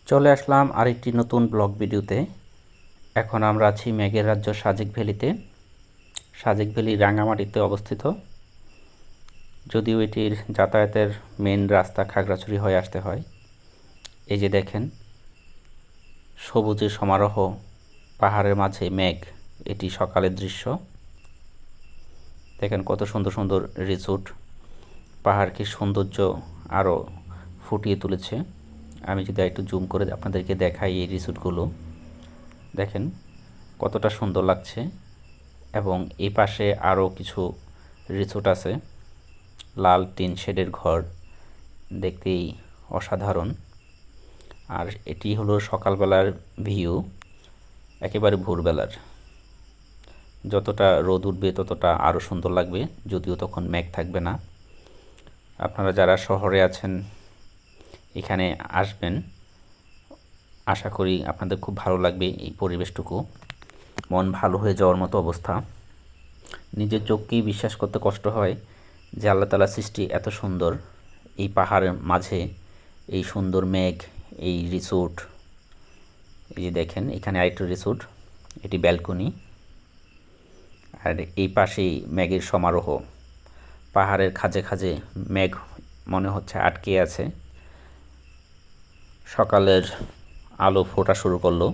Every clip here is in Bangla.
চলে আসলাম আরেকটি নতুন ব্লগ ভিডিওতে। এখন আমরা আছি মেঘের রাজ্য সাজেক ভ্যালিতে। সাজেক ভ্যালি রাঙামাটিতে অবস্থিত, যদিও এটির যাতায়াতের মেন রাস্তা খাগড়াছড়ি হয়ে আসতে হয়। এই যে দেখেন, সবুজের সমারোহ, পাহাড়ের মাঝে মেঘ, এটি সকালের দৃশ্য। দেখেন কত সুন্দর সুন্দর রিসোর্ট, পাহাড়কে সৌন্দর্য আরও ফুটিয়ে তুলেছে। আমি যদি একটু জুম করে আপনাদেরকে দেখাই এই রিসোর্টগুলো, দেখেন কতটা সুন্দর লাগছে। এবং এই পাশে আরও কিছু রিসোর্ট আছে, লাল টিন শেডের ঘর, দেখতেই অসাধারণ। আর এটি হলো সকালবেলার ভিউ, একেবারে ভোরবেলার। যতটা রোদ উঠবে ততটা আরও সুন্দর লাগবে, যদিও তখন মেঘ থাকবে না। আপনারা যারা শহরে আছেন এখানে আসবেন, আশা করি আপনাদের খুব ভালো লাগবে। এই পরিবেশটুকু মন ভালো হয়ে যাওয়ার মতো অবস্থা। নিজের চোখকেই বিশ্বাস করতে কষ্ট হয় যে আল্লাহ তাআলা সৃষ্টি এত সুন্দর। এই পাহাড়ের মাঝে এই সুন্দর মেঘ, এই রিসোর্ট। এই যে দেখেন এখানে আরেকটা রিসোর্ট, এটি ব্যালকনি। আর এই পাশেই মেঘের সমারোহ, পাহাড়ের খাঁজে খাঁজে মেঘ মনে হচ্ছে আটকে আছে। সকালের আলো ফোটা শুরু করলো।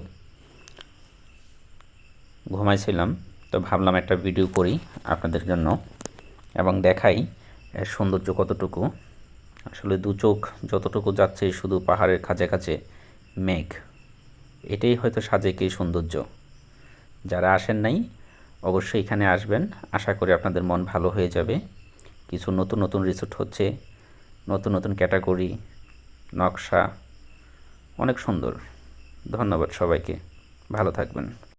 ঘুমাইছিলাম, তো ভাবলাম একটা ভিডিও করি আপনাদের জন্য এবং দেখাই এর সৌন্দর্য কতটুকু। আসলে দু চোখ যতটুকু যাচ্ছে শুধু পাহাড়ের কাছে কাছে মেঘ, এটাই হয়তো সাজেকের সৌন্দর্য। যারা আসেন নাই অবশ্যই এখানে আসবেন, আশা করি আপনাদের মন ভালো হয়ে যাবে। কিছু নতুন নতুন রিসোর্ট হচ্ছে, নতুন নতুন ক্যাটাগরি, নকশা, অনেক সুন্দর। ধন্যবাদ সবাইকে, ভালো থাকবেন।